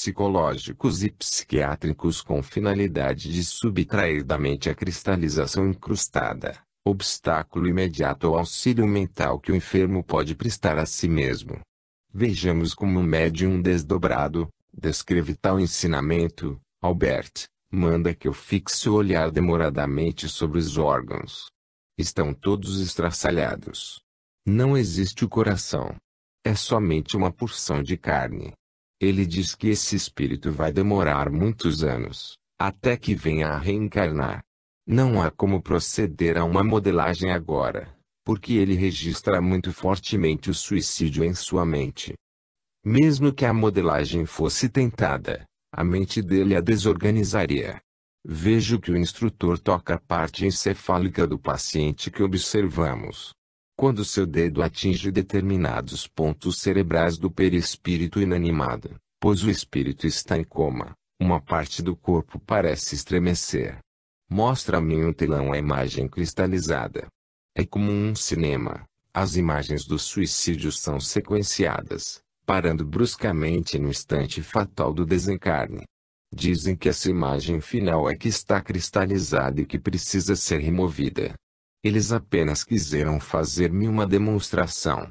psicológicos e psiquiátricos com finalidade de subtrair da mente a cristalização incrustada, obstáculo imediato ao auxílio mental que o enfermo pode prestar a si mesmo. Vejamos como o médium desdobrado descreve tal ensinamento. Albert manda que eu fixe o olhar demoradamente sobre os órgãos. Estão todos estraçalhados. Não existe o coração. É somente uma porção de carne. Ele diz que esse espírito vai demorar muitos anos, até que venha a reencarnar. Não há como proceder a uma modelagem agora, porque ele registra muito fortemente o suicídio em sua mente. Mesmo que a modelagem fosse tentada, a mente dele a desorganizaria. Vejo que o instrutor toca a parte encefálica do paciente que observamos. Quando seu dedo atinge determinados pontos cerebrais do perispírito inanimado, pois o espírito está em coma, uma parte do corpo parece estremecer. Mostra-me em um telão a imagem cristalizada. É como um cinema. As imagens do suicídio são sequenciadas, parando bruscamente no instante fatal do desencarne. Dizem que essa imagem final é que está cristalizada e que precisa ser removida. Eles apenas quiseram fazer-me uma demonstração.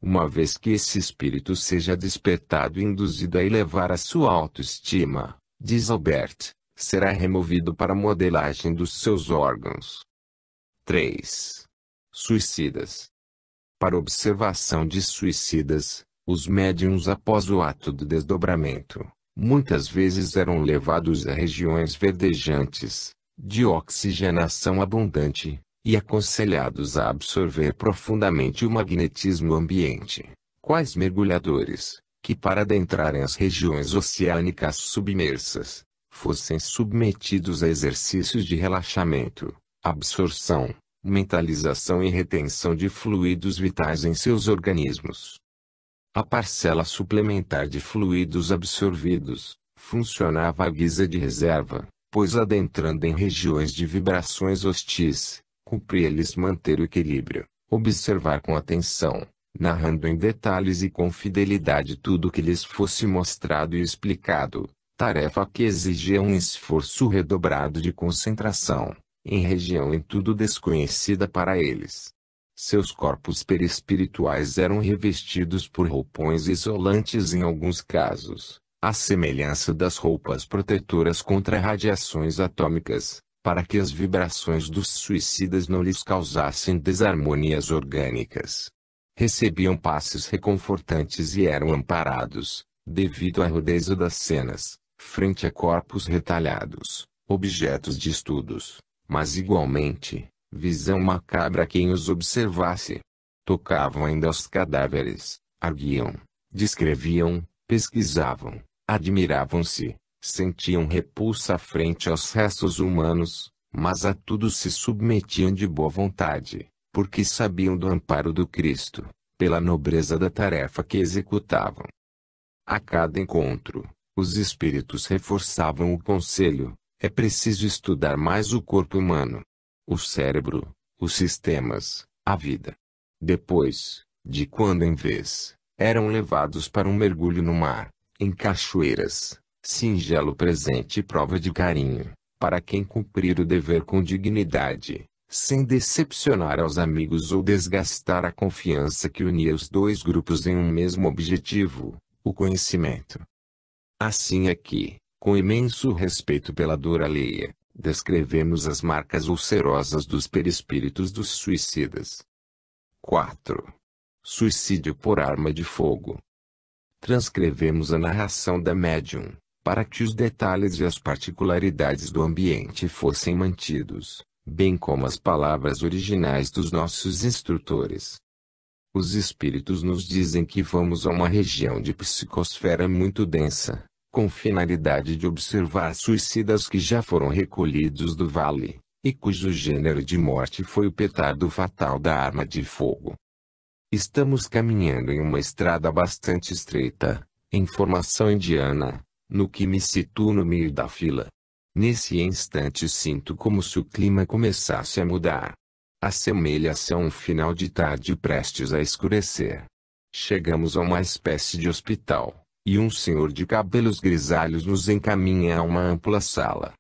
Uma vez que esse espírito seja despertado e induzido a elevar a sua autoestima, diz Albert, será removido para a modelagem dos seus órgãos. 3. Suicidas. Para observação de suicidas, os médiuns após o ato do desdobramento, muitas vezes eram levados a regiões verdejantes, de oxigenação abundante, e aconselhados a absorver profundamente o magnetismo ambiente, quais mergulhadores, que para adentrarem as regiões oceânicas submersas, fossem submetidos a exercícios de relaxamento, absorção, mentalização e retenção de fluidos vitais em seus organismos. A parcela suplementar de fluidos absorvidos funcionava à guisa de reserva, pois adentrando em regiões de vibrações hostis, cumpria-lhes manter o equilíbrio, observar com atenção, narrando em detalhes e com fidelidade tudo o que lhes fosse mostrado e explicado, tarefa que exigia um esforço redobrado de concentração, em região em tudo desconhecida para eles. Seus corpos perispirituais eram revestidos por roupões isolantes em alguns casos, à semelhança das roupas protetoras contra radiações atômicas, para que as vibrações dos suicidas não lhes causassem desarmonias orgânicas. Recebiam passes reconfortantes e eram amparados, devido à rudeza das cenas, frente a corpos retalhados, objetos de estudos, mas igualmente, visão macabra a quem os observasse. Tocavam ainda os cadáveres, arguiam, descreviam, pesquisavam, admiravam-se, sentiam repulsa frente aos restos humanos, mas a tudo se submetiam de boa vontade, porque sabiam do amparo do Cristo, pela nobreza da tarefa que executavam. A cada encontro, os espíritos reforçavam o conselho: é preciso estudar mais o corpo humano, o cérebro, os sistemas, a vida. Depois, de quando em vez, eram levados para um mergulho no mar, em cachoeiras, singelo presente e prova de carinho, para quem cumprir o dever com dignidade, sem decepcionar aos amigos ou desgastar a confiança que unia os dois grupos em um mesmo objetivo, o conhecimento. Assim aqui, com imenso respeito pela dor alheia, descrevemos as marcas ulcerosas dos perispíritos dos suicidas. 4. Suicídio por arma de fogo. Transcrevemos a narração da médium, para que os detalhes e as particularidades do ambiente fossem mantidos, bem como as palavras originais dos nossos instrutores. Os espíritos nos dizem que vamos a uma região de psicosfera muito densa, com finalidade de observar suicidas que já foram recolhidos do vale, e cujo gênero de morte foi o petardo fatal da arma de fogo. Estamos caminhando em uma estrada bastante estreita, em formação indiana, no que me situo no meio da fila. Nesse instante sinto como se o clima começasse a mudar. Assemelha-se a um final de tarde prestes a escurecer. Chegamos a uma espécie de hospital, e um senhor de cabelos grisalhos nos encaminha a uma ampla sala.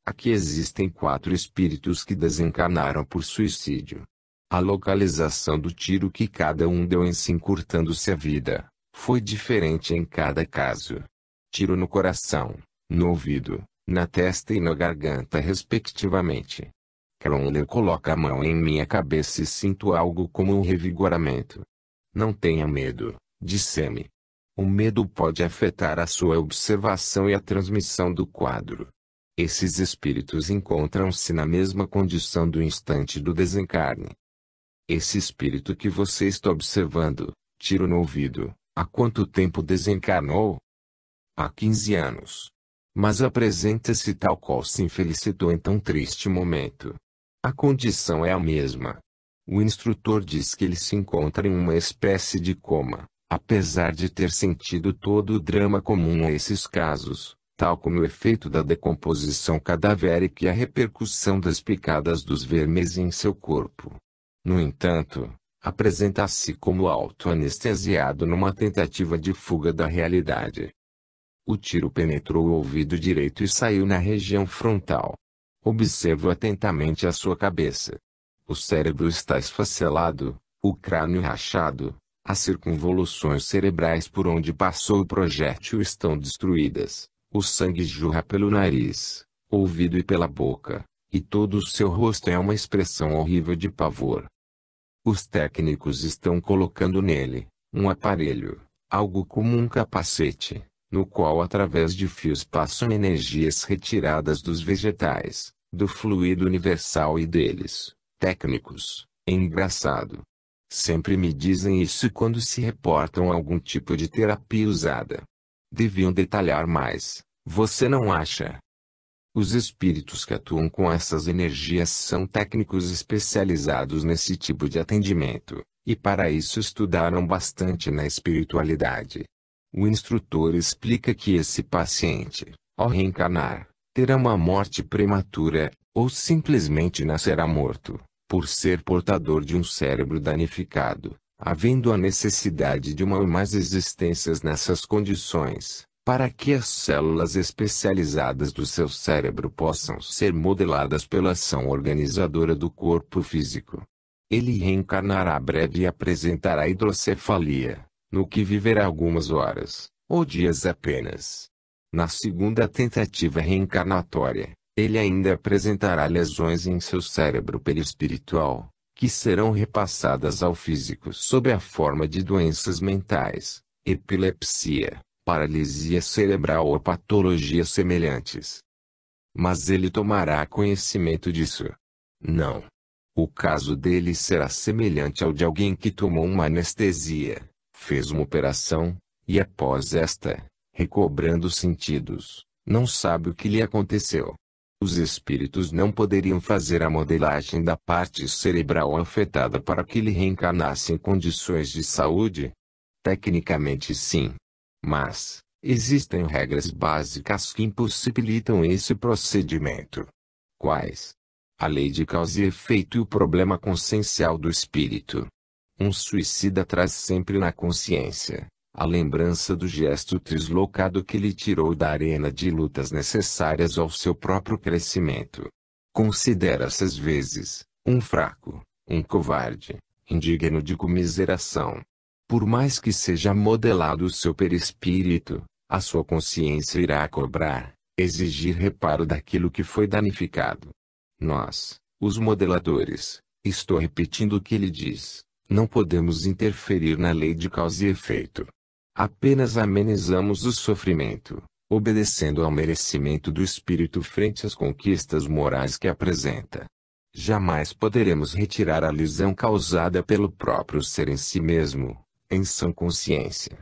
Aqui existem 4 espíritos que desencarnaram por suicídio. A localização do tiro que cada um deu em si encurtando-se a vida, foi diferente em cada caso. Tiro no coração, no ouvido, na testa e na garganta respectivamente. Cromwell coloca a mão em minha cabeça e sinto algo como um revigoramento. Não tenha medo, disse-me. O medo pode afetar a sua observação e a transmissão do quadro. Esses espíritos encontram-se na mesma condição do instante do desencarne. Esse espírito que você está observando, tiro no ouvido, há quanto tempo desencarnou? Há 15 anos. Mas apresenta-se tal qual se infelicitou em tão triste momento. A condição é a mesma. O instrutor diz que ele se encontra em uma espécie de coma, apesar de ter sentido todo o drama comum a esses casos, tal como o efeito da decomposição cadavérica e a repercussão das picadas dos vermes em seu corpo. No entanto, apresenta-se como auto-anestesiado numa tentativa de fuga da realidade. O tiro penetrou o ouvido direito e saiu na região frontal. Observo atentamente a sua cabeça. O cérebro está esfacelado, o crânio rachado, as circunvoluções cerebrais por onde passou o projétil estão destruídas, o sangue jorra pelo nariz, ouvido e pela boca, e todo o seu rosto é uma expressão horrível de pavor. Os técnicos estão colocando nele um aparelho, algo como um capacete, no qual através de fios passam energias retiradas dos vegetais, do fluido universal e deles, técnicos. É engraçado. Sempre me dizem isso quando se reportam algum tipo de terapia usada. Deviam detalhar mais, você não acha? Os espíritos que atuam com essas energias são técnicos especializados nesse tipo de atendimento, e para isso estudaram bastante na espiritualidade. O instrutor explica que esse paciente, ao reencarnar, terá uma morte prematura, ou simplesmente nascerá morto, por ser portador de um cérebro danificado, havendo a necessidade de uma ou mais existências nessas condições, para que as células especializadas do seu cérebro possam ser modeladas pela ação organizadora do corpo físico. Ele reencarnará breve e apresentará hidrocefalia, no que viverá algumas horas, ou dias apenas. Na segunda tentativa reencarnatória, ele ainda apresentará lesões em seu cérebro perispiritual, que serão repassadas ao físico sob a forma de doenças mentais, epilepsia, paralisia cerebral ou patologias semelhantes. Mas ele tomará conhecimento disso? Não. O caso dele será semelhante ao de alguém que tomou uma anestesia, fez uma operação, e após esta, recobrando os sentidos, não sabe o que lhe aconteceu. Os espíritos não poderiam fazer a modelagem da parte cerebral afetada para que ele reencarnasse em condições de saúde? Tecnicamente sim. Mas, existem regras básicas que impossibilitam esse procedimento. Quais? A lei de causa e efeito e o problema consciencial do espírito. Um suicida traz sempre na consciência a lembrança do gesto deslocado que lhe tirou da arena de lutas necessárias ao seu próprio crescimento. Considera-se às vezes um fraco, um covarde, indigno de comiseração. Por mais que seja modelado o seu perispírito, a sua consciência irá cobrar, exigir reparo daquilo que foi danificado. Nós, os modeladores, estou repetindo o que ele diz, não podemos interferir na lei de causa e efeito. Apenas amenizamos o sofrimento, obedecendo ao merecimento do espírito frente às conquistas morais que apresenta. Jamais poderemos retirar a lesão causada pelo próprio ser em si mesmo, em sã consciência.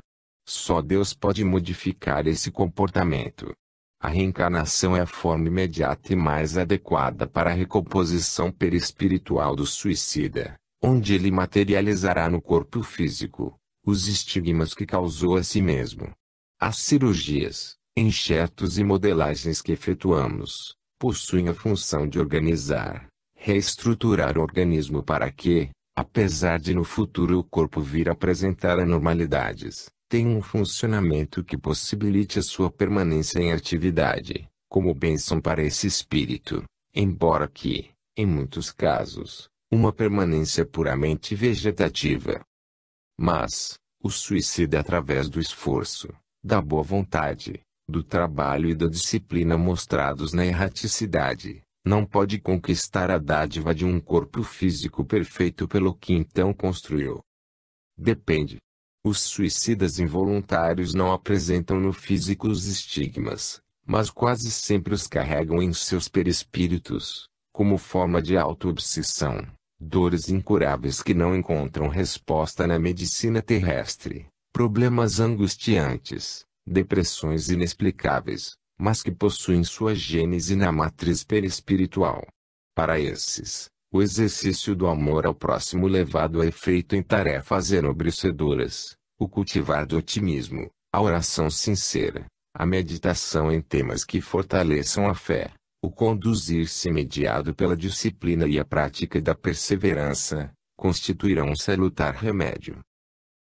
Só Deus pode modificar esse comportamento. A reencarnação é a forma imediata e mais adequada para a recomposição perispiritual do suicida, onde ele materializará no corpo físico os estigmas que causou a si mesmo. As cirurgias, enxertos e modelagens que efetuamos, possuem a função de organizar, reestruturar o organismo para que, apesar de no futuro o corpo vir a apresentar anormalidades, tem um funcionamento que possibilite a sua permanência em atividade, como bênção para esse espírito, embora que, em muitos casos, uma permanência puramente vegetativa. Mas, o suicida através do esforço, da boa vontade, do trabalho e da disciplina mostrados na erraticidade, não pode conquistar a dádiva de um corpo físico perfeito pelo que então construiu. Depende. Os suicidas involuntários não apresentam no físico os estigmas, mas quase sempre os carregam em seus perispíritos, como forma de auto-obsessão, dores incuráveis que não encontram resposta na medicina terrestre, problemas angustiantes, depressões inexplicáveis, mas que possuem sua gênese na matriz perispiritual. Para esses, o exercício do amor ao próximo levado a efeito em tarefas enobrecedoras, o cultivar do otimismo, a oração sincera, a meditação em temas que fortaleçam a fé, o conduzir-se mediado pela disciplina e a prática da perseverança, constituirão um salutar remédio.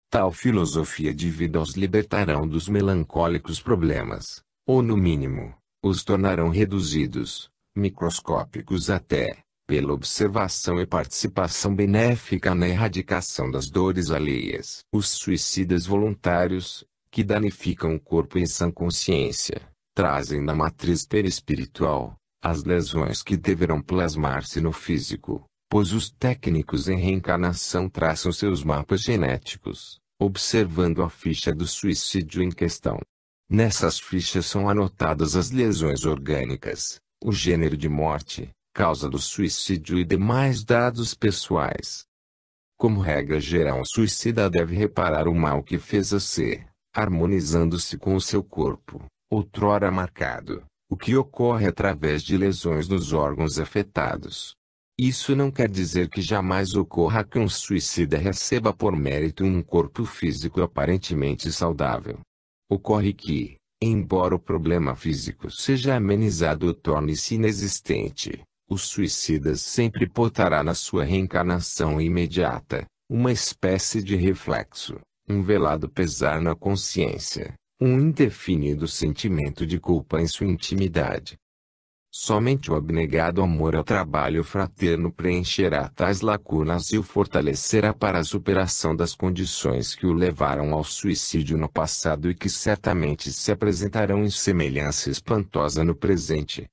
Tal filosofia de vida os libertarão dos melancólicos problemas, ou no mínimo, os tornarão reduzidos, microscópicos até, pela observação e participação benéfica na erradicação das dores alheias. Os suicidas voluntários, que danificam o corpo em sã consciência, trazem na matriz perispiritual as lesões que deverão plasmar-se no físico, pois os técnicos em reencarnação traçam seus mapas genéticos, observando a ficha do suicídio em questão. Nessas fichas são anotadas as lesões orgânicas, o gênero de morte, causa do suicídio e demais dados pessoais. Como regra geral, o suicida deve reparar o mal que fez a si, harmonizando-se com o seu corpo, outrora marcado, o que ocorre através de lesões nos órgãos afetados. Isso não quer dizer que jamais ocorra que um suicida receba por mérito um corpo físico aparentemente saudável. Ocorre que, embora o problema físico seja amenizado ou torne-se inexistente, o suicida sempre portará na sua reencarnação imediata, uma espécie de reflexo, um velado pesar na consciência, um indefinido sentimento de culpa em sua intimidade. Somente o abnegado amor ao trabalho fraterno preencherá tais lacunas e o fortalecerá para a superação das condições que o levaram ao suicídio no passado e que certamente se apresentarão em semelhança espantosa no presente.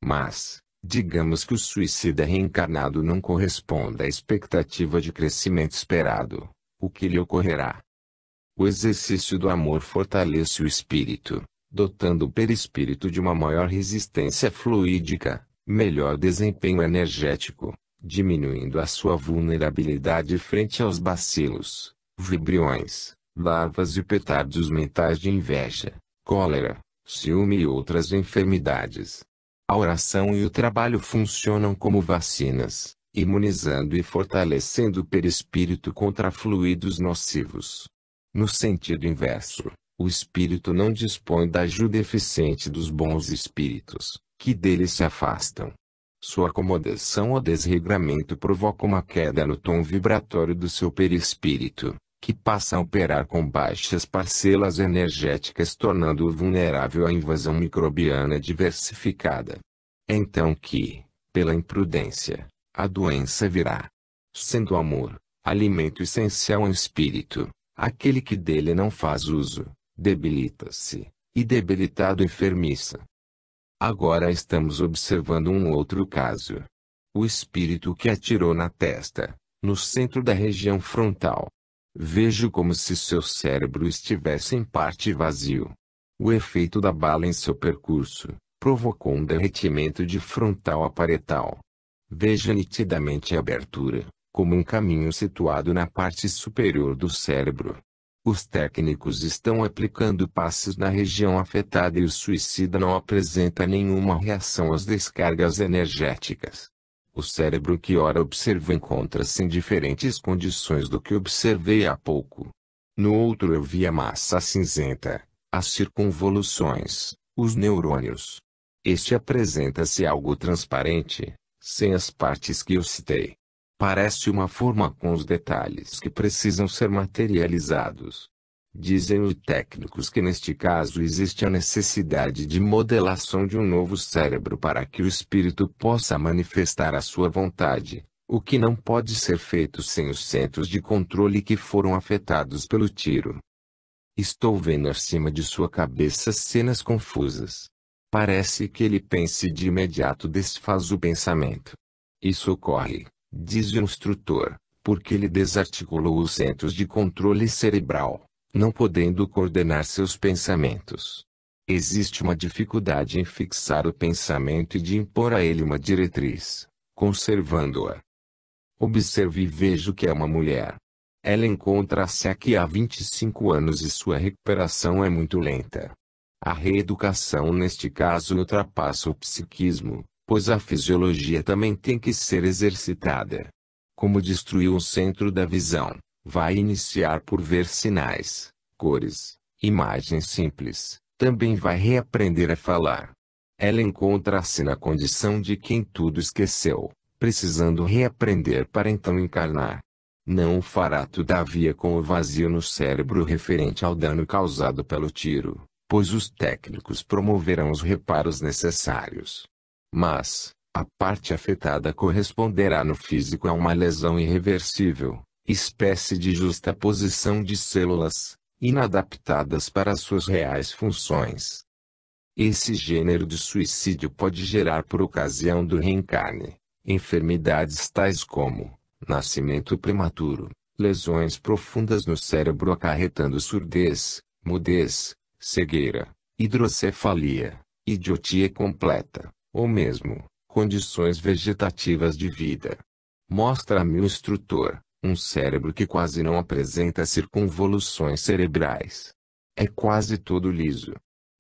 Mas, digamos que o suicida reencarnado não corresponda à expectativa de crescimento esperado, o que lhe ocorrerá? O exercício do amor fortalece o espírito, dotando o perispírito de uma maior resistência fluídica, melhor desempenho energético, diminuindo a sua vulnerabilidade frente aos bacilos, vibriões, larvas e petardos mentais de inveja, cólera, ciúme e outras enfermidades. A oração e o trabalho funcionam como vacinas, imunizando e fortalecendo o perispírito contra fluidos nocivos. No sentido inverso, o espírito não dispõe da ajuda eficiente dos bons espíritos, que dele se afastam. Sua acomodação ou desregramento provoca uma queda no tom vibratório do seu perispírito, que passa a operar com baixas parcelas energéticas, tornando-o vulnerável à invasão microbiana diversificada. É então que, pela imprudência, a doença virá. Sendo o amor, alimento essencial ao espírito, aquele que dele não faz uso, debilita-se, e debilitado enfermiça. Agora estamos observando um outro caso. O espírito que atirou na testa, no centro da região frontal. Vejo como se seu cérebro estivesse em parte vazio. O efeito da bala em seu percurso provocou um derretimento de frontal a parietal. Veja nitidamente a abertura, como um caminho situado na parte superior do cérebro. Os técnicos estão aplicando passes na região afetada e o suicida não apresenta nenhuma reação às descargas energéticas. O cérebro que ora observo encontra-se em diferentes condições do que observei há pouco. No outro eu vi a massa cinzenta, as circunvoluções, os neurônios. Este apresenta-se algo transparente, sem as partes que eu citei. Parece uma forma com os detalhes que precisam ser materializados. Dizem os técnicos que neste caso existe a necessidade de modelação de um novo cérebro para que o espírito possa manifestar a sua vontade, o que não pode ser feito sem os centros de controle que foram afetados pelo tiro. Estou vendo acima de sua cabeça cenas confusas. Parece que ele pense e de imediato desfaz o pensamento. Isso ocorre, diz o instrutor, porque ele desarticulou os centros de controle cerebral, não podendo coordenar seus pensamentos. Existe uma dificuldade em fixar o pensamento e de impor a ele uma diretriz, conservando-a. Observe e vejo que é uma mulher. Ela encontra-se aqui há 25 anos e sua recuperação é muito lenta. A reeducação neste caso ultrapassa o psiquismo, pois a fisiologia também tem que ser exercitada. Como destruiu o centro da visão, vai iniciar por ver sinais, cores, imagens simples, também vai reaprender a falar. Ela encontra-se na condição de quem tudo esqueceu, precisando reaprender para então encarnar. Não o fará todavia com o vazio no cérebro referente ao dano causado pelo tiro, pois os técnicos promoverão os reparos necessários. Mas, a parte afetada corresponderá no físico a uma lesão irreversível, espécie de justaposição de células, inadaptadas para suas reais funções. Esse gênero de suicídio pode gerar por ocasião do reencarne, enfermidades tais como nascimento prematuro, lesões profundas no cérebro acarretando surdez, mudez, cegueira, hidrocefalia, idiotia completa, ou mesmo, condições vegetativas de vida. Mostra-me o instrutor, um cérebro que quase não apresenta circunvoluções cerebrais. É quase todo liso.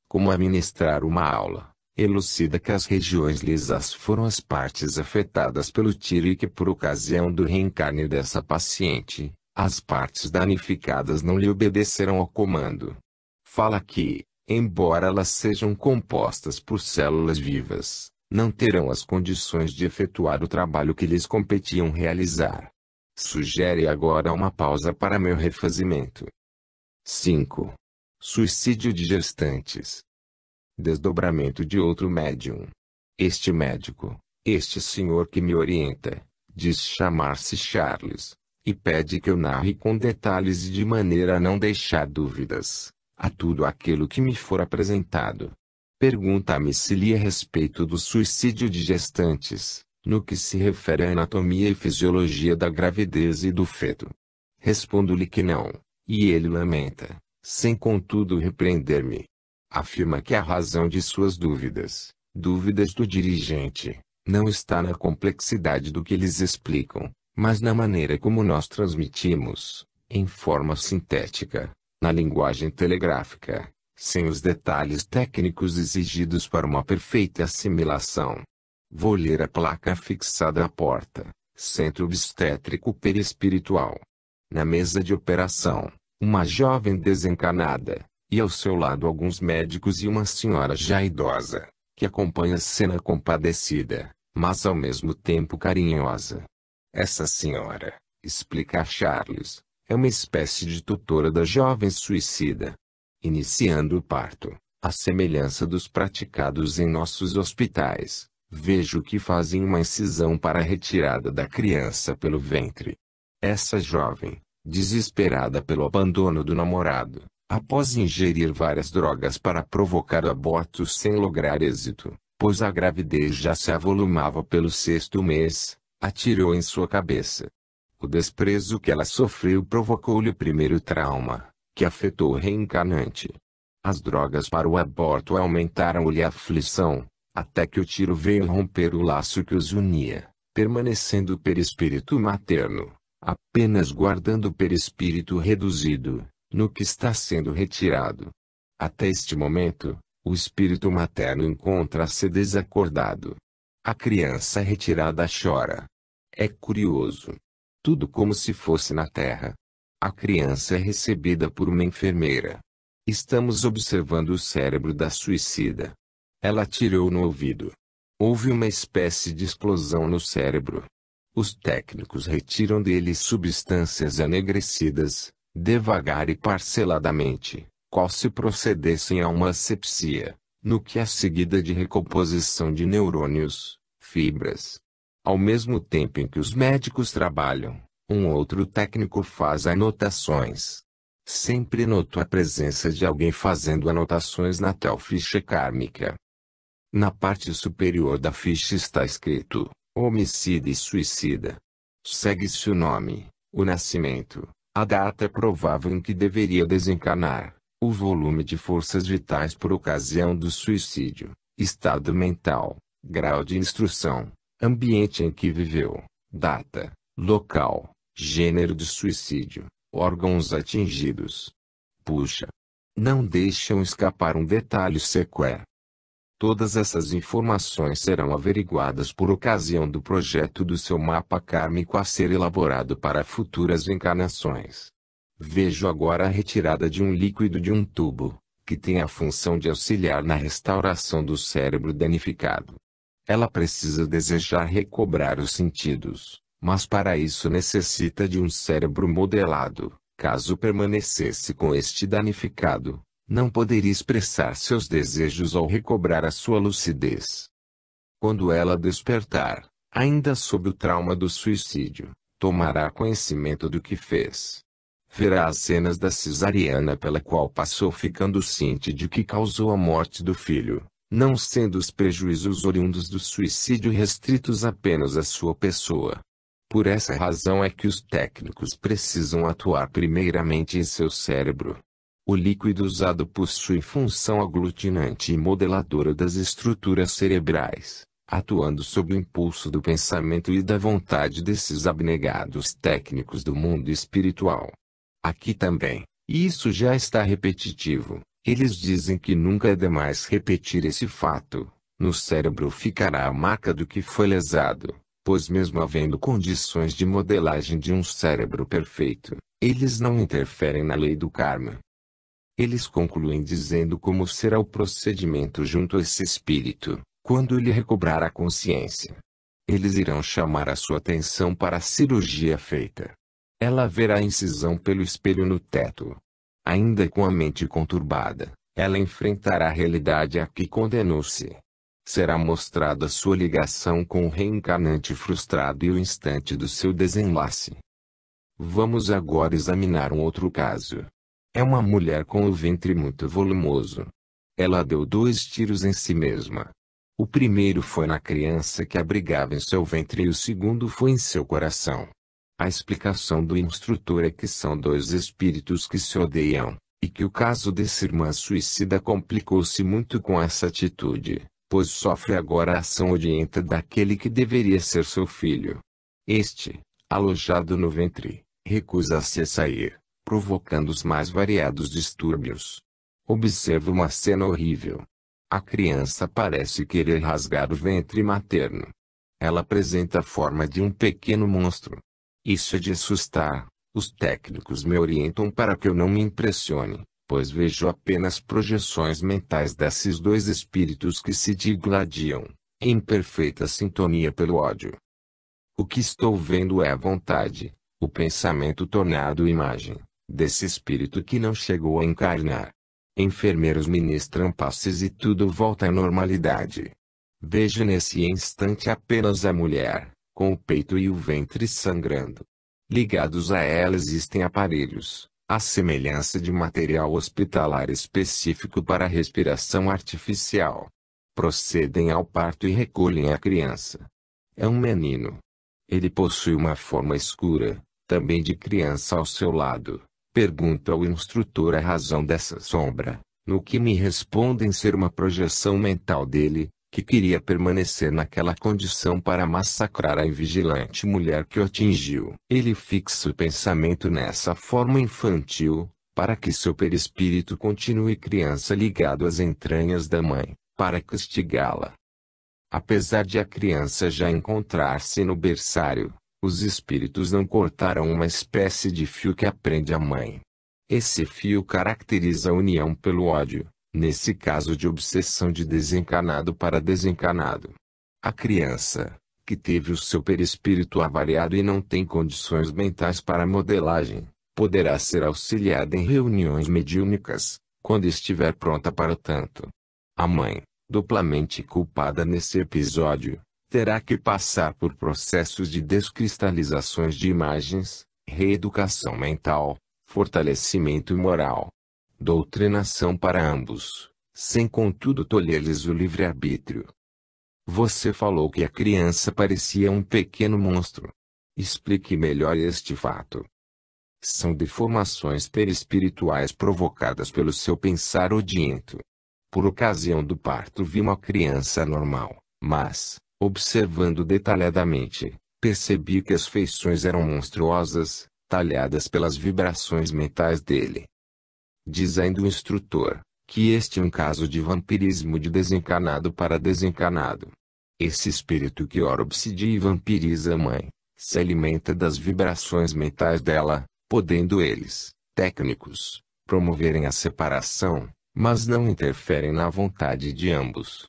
Como administrar uma aula? Elucida que as regiões lisas foram as partes afetadas pelo tiro e que por ocasião do reencarne dessa paciente, as partes danificadas não lhe obedecerão ao comando. Fala que, embora elas sejam compostas por células vivas, não terão as condições de efetuar o trabalho que lhes competiam realizar. Sugere agora uma pausa para meu refazimento. 5. Suicídio de gestantes. Desdobramento de outro médium. Este médico, este senhor que me orienta, diz chamar-se Charles, e pede que eu narre com detalhes e de maneira a não deixar dúvidas, a tudo aquilo que me for apresentado. Pergunta-me se li a respeito do suicídio de gestantes, no que se refere à anatomia e fisiologia da gravidez e do feto. Respondo-lhe que não, e ele lamenta, sem contudo repreender-me. Afirma que a razão de suas dúvidas, dúvidas do dirigente, não está na complexidade do que eles explicam, mas na maneira como nós transmitimos, em forma sintética, na linguagem telegráfica, sem os detalhes técnicos exigidos para uma perfeita assimilação. Vou ler a placa fixada à porta, Centro Obstétrico Perispiritual. Na mesa de operação, uma jovem desencarnada, e ao seu lado alguns médicos e uma senhora já idosa, que acompanha a cena compadecida, mas ao mesmo tempo carinhosa. Essa senhora, explica a Charles, é uma espécie de tutora da jovem suicida. Iniciando o parto, à semelhança dos praticados em nossos hospitais, vejo que fazem uma incisão para a retirada da criança pelo ventre. Essa jovem, desesperada pelo abandono do namorado, após ingerir várias drogas para provocar o aborto sem lograr êxito, pois a gravidez já se avolumava pelo 6º mês, atirou em sua cabeça. O desprezo que ela sofreu provocou-lhe o primeiro trauma, que afetou o reencarnante. As drogas para o aborto aumentaram-lhe a aflição, até que o tiro veio romper o laço que os unia, permanecendo o perispírito materno, apenas guardando o perispírito reduzido, no que está sendo retirado. Até este momento, o espírito materno encontra-se desacordado. A criança retirada chora. É curioso. Tudo como se fosse na terra. A criança é recebida por uma enfermeira. Estamos observando o cérebro da suicida. Ela tirou no ouvido. Houve uma espécie de explosão no cérebro. Os técnicos retiram dele substâncias enegrecidas, devagar e parceladamente, qual se procedessem a uma asepsia, no que é seguida de recomposição de neurônios, fibras. Ao mesmo tempo em que os médicos trabalham, um outro técnico faz anotações. Sempre noto a presença de alguém fazendo anotações na tal ficha kármica. Na parte superior da ficha está escrito: homicida e suicida. Segue-se o nome, o nascimento, a data provável em que deveria desencarnar, o volume de forças vitais por ocasião do suicídio, estado mental, grau de instrução, ambiente em que viveu, data, local, gênero de suicídio, órgãos atingidos. Puxa! Não deixam escapar um detalhe sequer. Todas essas informações serão averiguadas por ocasião do projeto do seu mapa kármico a ser elaborado para futuras encarnações. Vejo agora a retirada de um líquido de um tubo, que tem a função de auxiliar na restauração do cérebro danificado. Ela precisa desejar recobrar os sentidos, mas para isso necessita de um cérebro modelado. Caso permanecesse com este danificado, não poderia expressar seus desejos ou recobrar a sua lucidez. Quando ela despertar, ainda sob o trauma do suicídio, tomará conhecimento do que fez. Verá as cenas da cesariana pela qual passou, ficando ciente de que causou a morte do filho, não sendo os prejuízos oriundos do suicídio restritos apenas à sua pessoa. Por essa razão é que os técnicos precisam atuar primeiramente em seu cérebro. O líquido usado possui função aglutinante e modeladora das estruturas cerebrais, atuando sob o impulso do pensamento e da vontade desses abnegados técnicos do mundo espiritual. Aqui também, e isso já está repetitivo, eles dizem que nunca é demais repetir esse fato: no cérebro ficará a marca do que foi lesado, pois mesmo havendo condições de modelagem de um cérebro perfeito, eles não interferem na lei do karma. Eles concluem dizendo como será o procedimento junto a esse espírito, quando ele recobrar a consciência. Eles irão chamar a sua atenção para a cirurgia feita. Ela verá a incisão pelo espelho no teto. Ainda com a mente conturbada, ela enfrentará a realidade a que condenou-se. Será mostrada sua ligação com o reencarnante frustrado e o instante do seu desenlace. Vamos agora examinar um outro caso. É uma mulher com o ventre muito volumoso. Ela deu 2 tiros em si mesma. O primeiro foi na criança que abrigava em seu ventre e o segundo foi em seu coração. A explicação do instrutor é que são 2 espíritos que se odeiam, e que o caso dessa irmã suicida complicou-se muito com essa atitude, pois sofre agora a ação odienta daquele que deveria ser seu filho. Este, alojado no ventre, recusa-se a sair, provocando os mais variados distúrbios. Observa uma cena horrível. A criança parece querer rasgar o ventre materno. Ela apresenta a forma de um pequeno monstro. Isso é de assustar. Os técnicos me orientam para que eu não me impressione, pois vejo apenas projeções mentais desses 2 espíritos que se digladiam, em perfeita sintonia pelo ódio. O que estou vendo é a vontade, o pensamento tornado imagem, desse espírito que não chegou a encarnar. Enfermeiros ministram passes e tudo volta à normalidade. Vejo nesse instante apenas a mulher, com o peito e o ventre sangrando. Ligados a ela existem aparelhos, à semelhança de material hospitalar específico para respiração artificial. Procedem ao parto e recolhem a criança. É um menino. Ele possui uma forma escura, também de criança ao seu lado. Pergunto ao instrutor a razão dessa sombra, no que me respondem ser uma projeção mental dele, que queria permanecer naquela condição para massacrar a invigilante mulher que o atingiu. Ele fixa o pensamento nessa forma infantil, para que seu perispírito continue criança ligado às entranhas da mãe, para castigá-la. Apesar de a criança já encontrar-se no berçário, os espíritos não cortaram uma espécie de fio que aprende a mãe. Esse fio caracteriza a união pelo ódio, nesse caso de obsessão de desencarnado para desencarnado. A criança, que teve o seu perispírito avariado e não tem condições mentais para modelagem, Poderá ser auxiliada em reuniões mediúnicas, quando estiver pronta para tanto. A mãe, duplamente culpada nesse episódio, terá que passar por processos de descristalizações de imagens, reeducação mental, fortalecimento moral, doutrinação para ambos, sem contudo tolher-lhes o livre-arbítrio. Você falou que a criança parecia um pequeno monstro. Explique melhor este fato. São deformações perispirituais provocadas pelo seu pensar odiento. Por ocasião do parto vi uma criança normal, mas, observando detalhadamente, percebi que as feições eram monstruosas, talhadas pelas vibrações mentais dele. Diz ainda o instrutor, que este é um caso de vampirismo de desencarnado para desencarnado. Esse espírito que ora obsidia e vampiriza a mãe, se alimenta das vibrações mentais dela, podendo eles, técnicos, promoverem a separação, mas não interferem na vontade de ambos.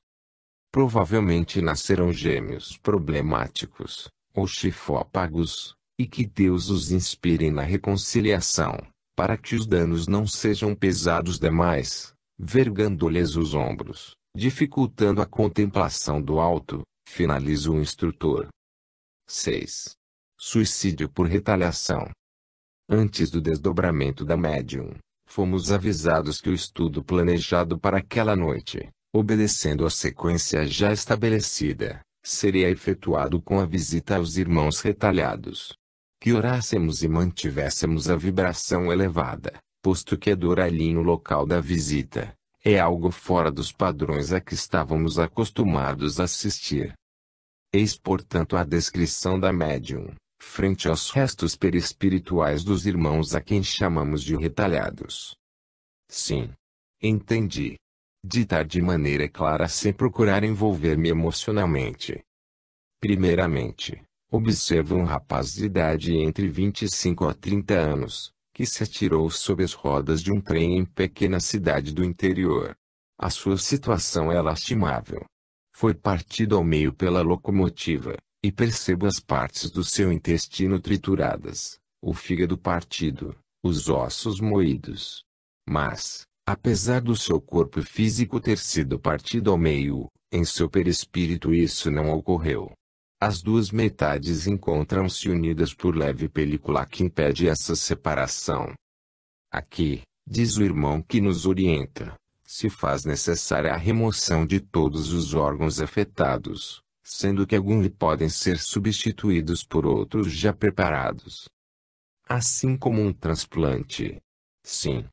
Provavelmente nascerão gêmeos problemáticos, ou chifópagos, e que Deus os inspire na reconciliação, para que os danos não sejam pesados demais, vergando-lhes os ombros, dificultando a contemplação do alto, finaliza o instrutor. 6. Suicídio por retaliação. Antes do desdobramento da médium, fomos avisados que o estudo planejado para aquela noite, obedecendo a sequência já estabelecida, seria efetuado com a visita aos irmãos retalhados. Que orássemos e mantivéssemos a vibração elevada, posto que a dor ali no local da visita, é algo fora dos padrões a que estávamos acostumados a assistir. Eis portanto a descrição da médium, frente aos restos perispirituais dos irmãos a quem chamamos de retalhados. Sim. Entendi. Ditar de maneira clara sem procurar envolver-me emocionalmente. Primeiramente, observa um rapaz de idade entre 25 a 30 anos, que se atirou sob as rodas de um trem em pequena cidade do interior. A sua situação é lastimável. Foi partido ao meio pela locomotiva, e percebo as partes do seu intestino trituradas, o fígado partido, os ossos moídos. Mas, apesar do seu corpo físico ter sido partido ao meio, em seu perispírito isso não ocorreu. As duas metades encontram-se unidas por leve película que impede essa separação. Aqui, diz o irmão que nos orienta, se faz necessária a remoção de todos os órgãos afetados, sendo que alguns podem ser substituídos por outros já preparados. Assim como um transplante. Sim.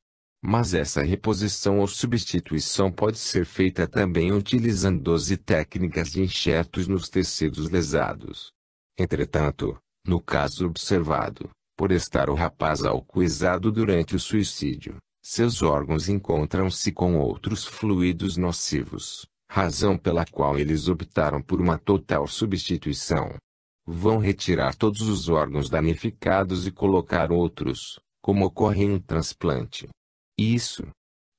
Mas essa reposição ou substituição pode ser feita também utilizando 12 técnicas de enxertos nos tecidos lesados. Entretanto, no caso observado, por estar o rapaz alcoolizado durante o suicídio, seus órgãos encontram-se com outros fluidos nocivos, razão pela qual eles optaram por uma total substituição. Vão retirar todos os órgãos danificados e colocar outros, como ocorre em um transplante. Isso.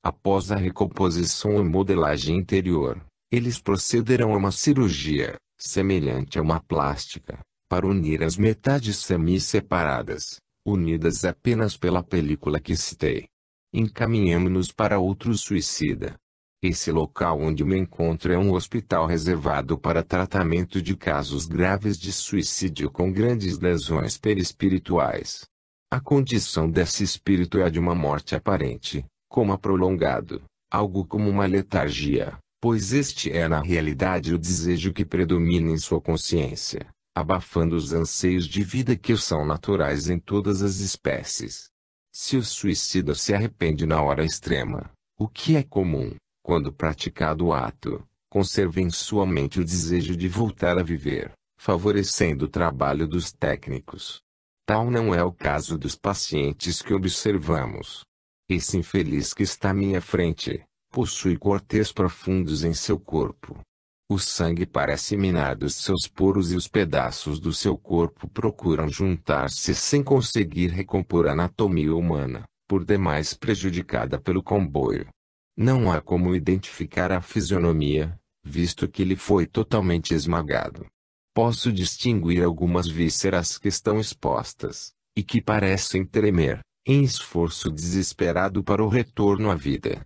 Após a recomposição ou modelagem interior, eles procederão a uma cirurgia, semelhante a uma plástica, para unir as metades semi-separadas, unidas apenas pela película que citei. Encaminhamos-nos para outro suicida. Esse local onde me encontro é um hospital reservado para tratamento de casos graves de suicídio com grandes lesões perispirituais. A condição desse espírito é a de uma morte aparente, coma prolongado, algo como uma letargia, pois este é na realidade o desejo que predomina em sua consciência, abafando os anseios de vida que são naturais em todas as espécies. Se o suicida se arrepende na hora extrema, o que é comum, quando praticado o ato, conserva em sua mente o desejo de voltar a viver, favorecendo o trabalho dos técnicos. Tal não é o caso dos pacientes que observamos. Esse infeliz que está à minha frente, possui cortes profundos em seu corpo. O sangue parece minar dos seus poros e os pedaços do seu corpo procuram juntar-se sem conseguir recompor a anatomia humana, por demais prejudicada pelo comboio. Não há como identificar a fisionomia, visto que ele foi totalmente esmagado. Posso distinguir algumas vísceras que estão expostas, e que parecem tremer, em esforço desesperado para o retorno à vida.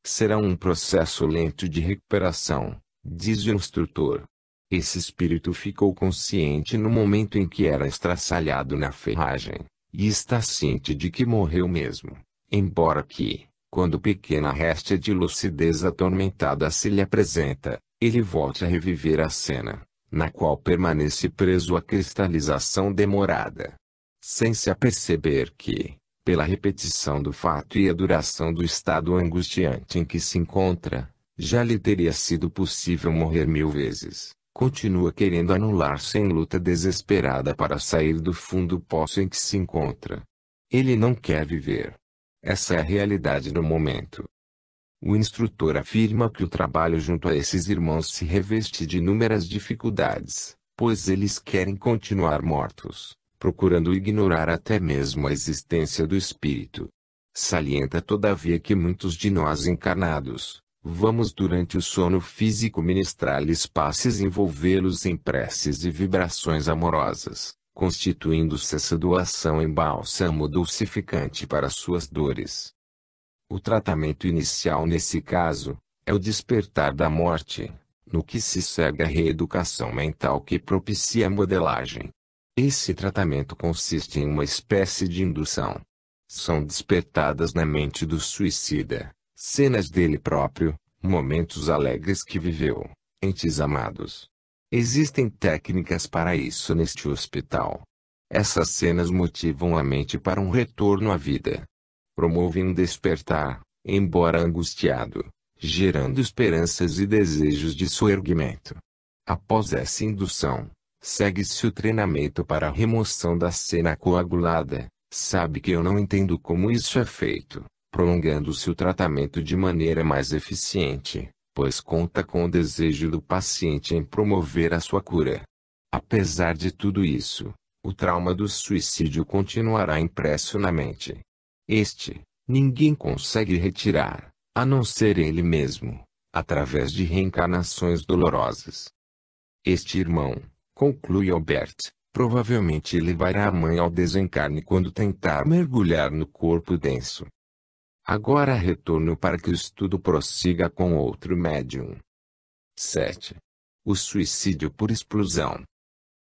Será um processo lento de recuperação, diz o instrutor. Esse espírito ficou consciente no momento em que era estraçalhado na ferragem, e está ciente de que morreu mesmo, embora que, quando pequena réstia de lucidez atormentada se lhe apresenta, ele volte a reviver a cena, na qual permanece preso à cristalização demorada, sem se aperceber que, pela repetição do fato e a duração do estado angustiante em que se encontra, já lhe teria sido possível morrer 1000 vezes. Continua querendo anular-se em luta desesperada para sair do fundo poço em que se encontra. Ele não quer viver. Essa é a realidade do momento. O instrutor afirma que o trabalho junto a esses irmãos se reveste de inúmeras dificuldades, pois eles querem continuar mortos, procurando ignorar até mesmo a existência do espírito. Salienta todavia que muitos de nós encarnados, vamos durante o sono físico ministrar-lhes passes e envolvê-los em preces e vibrações amorosas, constituindo-se essa doação em bálsamo dulcificante para suas dores. O tratamento inicial nesse caso, é o despertar da morte, no que se segue a reeducação mental que propicia a modelagem. Esse tratamento consiste em uma espécie de indução. São despertadas na mente do suicida cenas dele próprio, momentos alegres que viveu, entes amados. Existem técnicas para isso neste hospital. Essas cenas motivam a mente para um retorno à vida. Promovem um despertar, embora angustiado, gerando esperanças e desejos de soerguimento. Após essa indução, segue-se o treinamento para a remoção da cena coagulada. Sabe que eu não entendo como isso é feito, prolongando-se o tratamento de maneira mais eficiente, pois conta com o desejo do paciente em promover a sua cura. Apesar de tudo isso, o trauma do suicídio continuará impresso na mente. Ninguém consegue retirar, a não ser ele mesmo, através de reencarnações dolorosas. Este irmão, conclui Albert, provavelmente levará a mãe ao desencarne quando tentar mergulhar no corpo denso. Agora retorno para que o estudo prossiga com outro médium. 7. O suicídio por explosão.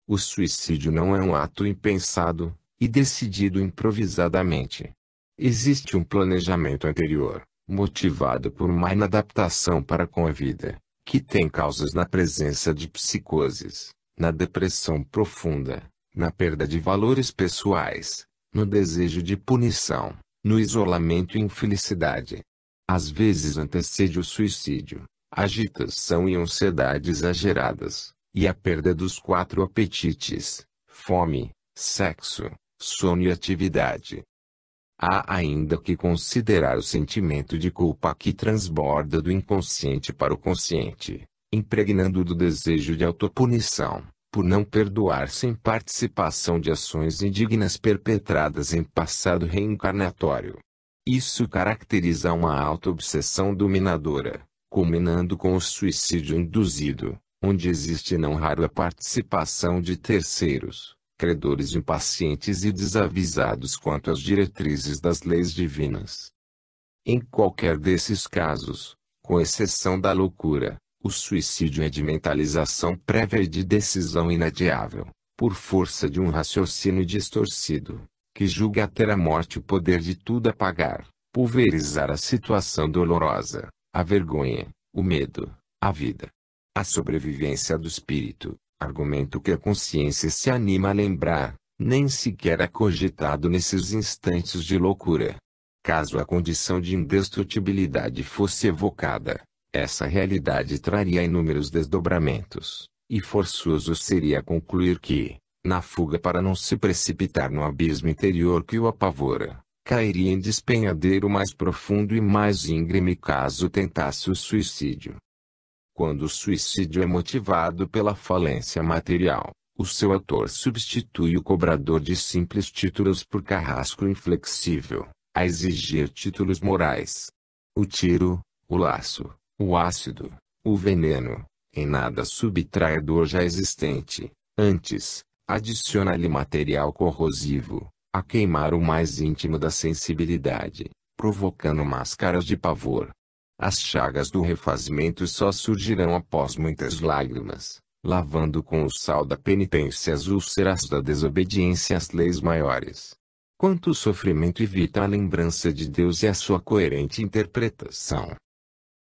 O suicídio não é um ato impensado, e decidido improvisadamente. Existe um planejamento anterior, motivado por uma inadaptação para com a vida, que tem causas na presença de psicoses, na depressão profunda, na perda de valores pessoais, no desejo de punição, no isolamento e infelicidade. Às vezes antecede o suicídio, agitação e ansiedade exageradas, e a perda dos 4 apetites: fome, sexo, sono e atividade. Há ainda que considerar o sentimento de culpa que transborda do inconsciente para o consciente, impregnando do desejo de autopunição, por não perdoar sem participação de ações indignas perpetradas em passado reencarnatório. Isso caracteriza uma auto-obsessão dominadora, culminando com o suicídio induzido, onde existe não raro a participação de terceiros, credores impacientes e desavisados quanto às diretrizes das leis divinas. Em qualquer desses casos, com exceção da loucura, o suicídio é de mentalização prévia e de decisão inadiável, por força de um raciocínio distorcido, que julga ter a morte o poder de tudo apagar, pulverizar a situação dolorosa, a vergonha, o medo, a vida. A sobrevivência do espírito, argumento que a consciência se anima a lembrar, nem sequer é cogitado nesses instantes de loucura. Caso a condição de indestrutibilidade fosse evocada, essa realidade traria inúmeros desdobramentos, e forçoso seria concluir que, na fuga para não se precipitar no abismo interior que o apavora, cairia em despenhadeiro mais profundo e mais íngreme caso tentasse o suicídio. Quando o suicídio é motivado pela falência material, o seu autor substitui o cobrador de simples títulos por carrasco inflexível, a exigir títulos morais. O tiro, o laço, o ácido, o veneno, em nada subtrai a dor já existente, antes, adiciona-lhe material corrosivo, a queimar o mais íntimo da sensibilidade, provocando máscaras de pavor. As chagas do refazimento só surgirão após muitas lágrimas, lavando com o sal da penitência as úlceras da desobediência às leis maiores. Quanto sofrimento evita a lembrança de Deus e a sua coerente interpretação.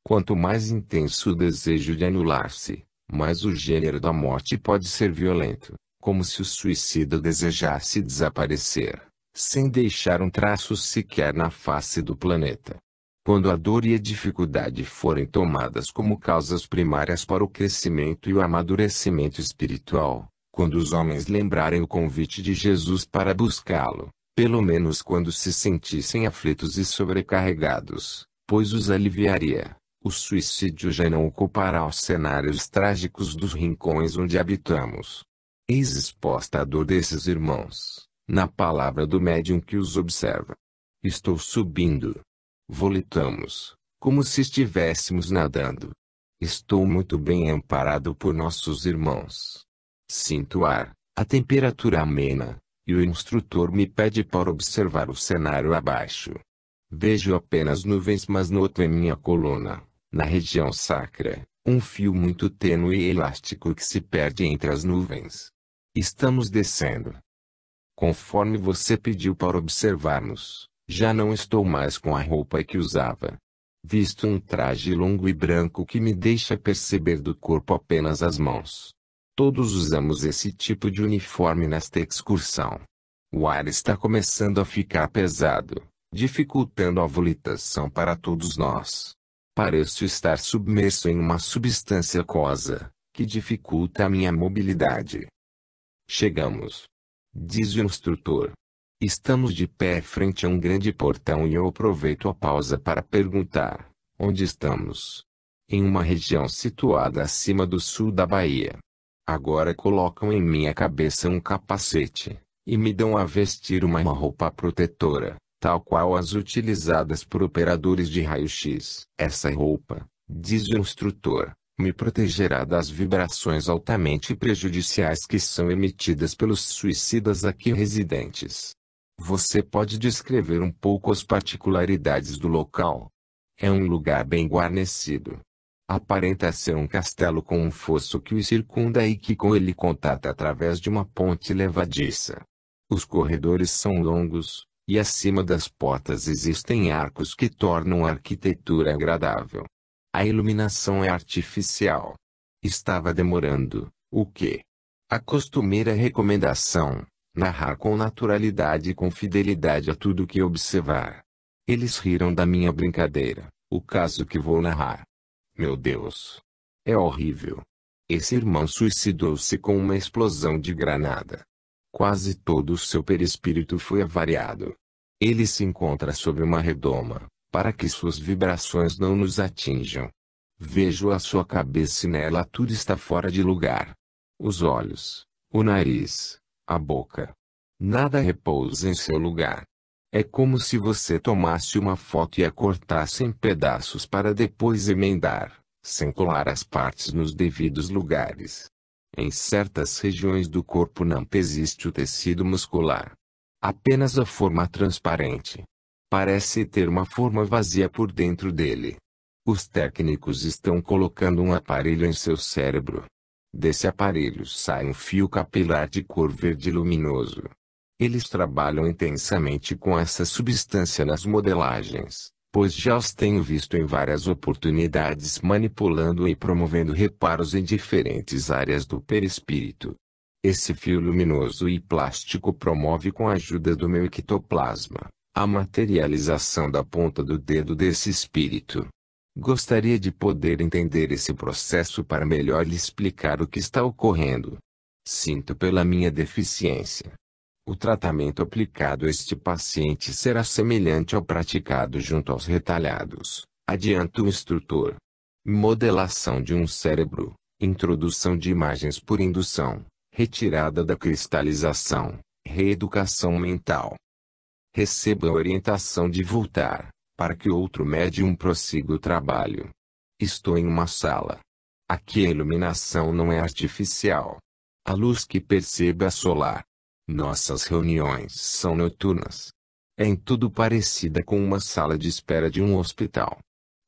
Quanto mais intenso o desejo de anular-se, mais o gênero da morte pode ser violento, como se o suicida desejasse desaparecer, sem deixar um traço sequer na face do planeta. Quando a dor e a dificuldade forem tomadas como causas primárias para o crescimento e o amadurecimento espiritual, quando os homens lembrarem o convite de Jesus para buscá-lo, pelo menos quando se sentissem aflitos e sobrecarregados, pois os aliviaria, o suicídio já não ocupará os cenários trágicos dos rincões onde habitamos. Eis exposta a dor desses irmãos, na palavra do médium que os observa. Estou subindo. Volitamos, como se estivéssemos nadando. Estou muito bem amparado por nossos irmãos. Sinto o ar, a temperatura amena, e o instrutor me pede para observar o cenário abaixo. Vejo apenas nuvens, mas noto em minha coluna, na região sacra, um fio muito tênue e elástico que se perde entre as nuvens. Estamos descendo. Conforme você pediu para observarmos, já não estou mais com a roupa que usava. Visto um traje longo e branco que me deixa perceber do corpo apenas as mãos. Todos usamos esse tipo de uniforme nesta excursão. O ar está começando a ficar pesado, dificultando a volitação para todos nós. Pareço estar submerso em uma substância aquosa, que dificulta a minha mobilidade. Chegamos, diz o instrutor. Estamos de pé frente a um grande portão e eu aproveito a pausa para perguntar: onde estamos? Em uma região situada acima do sul da Bahia. Agora colocam em minha cabeça um capacete, e me dão a vestir uma roupa protetora, tal qual as utilizadas por operadores de raio-x. Essa roupa, diz o instrutor, me protegerá das vibrações altamente prejudiciais que são emitidas pelos suicidas aqui residentes. Você pode descrever um pouco as particularidades do local? É um lugar bem guarnecido. Aparenta ser um castelo com um fosso que o circunda e que com ele contata através de uma ponte levadiça. Os corredores são longos, e acima das portas existem arcos que tornam a arquitetura agradável. A iluminação é artificial. Estava demorando, o quê? A costumeira recomendação: narrar com naturalidade e com fidelidade a tudo que observar. Eles riram da minha brincadeira, o caso que vou narrar. Meu Deus! É horrível. Esse irmão suicidou-se com uma explosão de granada. Quase todo o seu perispírito foi avariado. Ele se encontra sob uma redoma, para que suas vibrações não nos atinjam. Vejo a sua cabeça e nela tudo está fora de lugar. Os olhos, o nariz, a boca. Nada repousa em seu lugar. É como se você tomasse uma foto e a cortasse em pedaços para depois emendar, sem colar as partes nos devidos lugares. Em certas regiões do corpo não existe o tecido muscular. Apenas a forma transparente. Parece ter uma forma vazia por dentro dele. Os técnicos estão colocando um aparelho em seu cérebro. Desse aparelho sai um fio capilar de cor verde luminoso. Eles trabalham intensamente com essa substância nas modelagens, pois já os tenho visto em várias oportunidades manipulando e promovendo reparos em diferentes áreas do perispírito. Esse fio luminoso e plástico promove com a ajuda do meu ectoplasma a materialização da ponta do dedo desse espírito. Gostaria de poder entender esse processo para melhor lhe explicar o que está ocorrendo. Sinto pela minha deficiência. O tratamento aplicado a este paciente será semelhante ao praticado junto aos retalhados, adianta o instrutor. Modelação de um cérebro, introdução de imagens por indução, retirada da cristalização, reeducação mental. Receba a orientação de voltar, para que outro médium prossiga o trabalho. Estou em uma sala. Aqui a iluminação não é artificial. A luz que percebo é solar. Nossas reuniões são noturnas. É em tudo parecida com uma sala de espera de um hospital.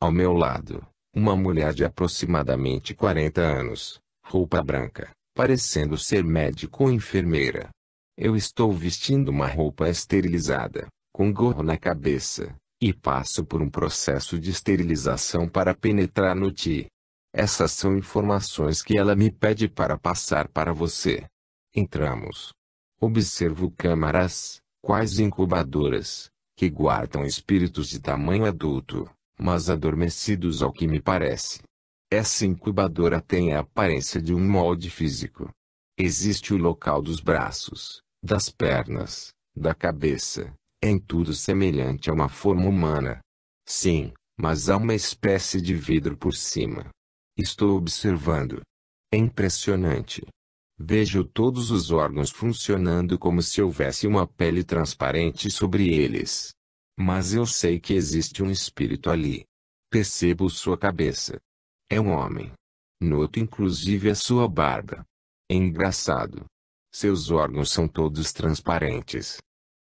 Ao meu lado, uma mulher de aproximadamente 40 anos, roupa branca, parecendo ser médico ou enfermeira. Eu estou vestindo uma roupa esterilizada, com gorro na cabeça, e passo por um processo de esterilização para penetrar no ti. Essas são informações que ela me pede para passar para você. Entramos. Observo câmaras, quais incubadoras, que guardam espíritos de tamanho adulto, mas adormecidos ao que me parece. Essa incubadora tem a aparência de um molde físico. Existe o local dos braços, das pernas, da cabeça, em tudo semelhante a uma forma humana. Sim, mas há uma espécie de vidro por cima. Estou observando. É impressionante. Vejo todos os órgãos funcionando como se houvesse uma pele transparente sobre eles. Mas eu sei que existe um espírito ali. Percebo sua cabeça. É um homem. Noto inclusive a sua barba. É engraçado. Seus órgãos são todos transparentes.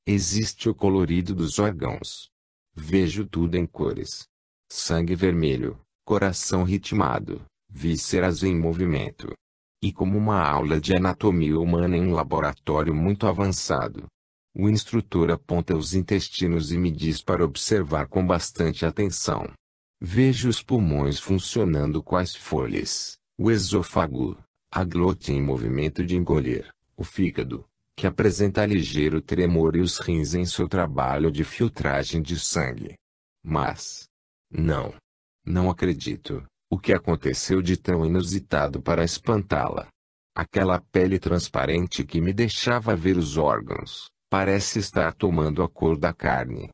Existe o colorido dos órgãos. Vejo tudo em cores. Sangue vermelho, coração ritmado, vísceras em movimento. E como uma aula de anatomia humana em um laboratório muito avançado. O instrutor aponta os intestinos e me diz para observar com bastante atenção. Vejo os pulmões funcionando quais folhas, o esôfago, a glote em movimento de engolir, o fígado, que apresenta ligeiro tremor e os rins em seu trabalho de filtragem de sangue. Mas, não acredito. O que aconteceu de tão inusitado para espantá-la? Aquela pele transparente que me deixava ver os órgãos, parece estar tomando a cor da carne.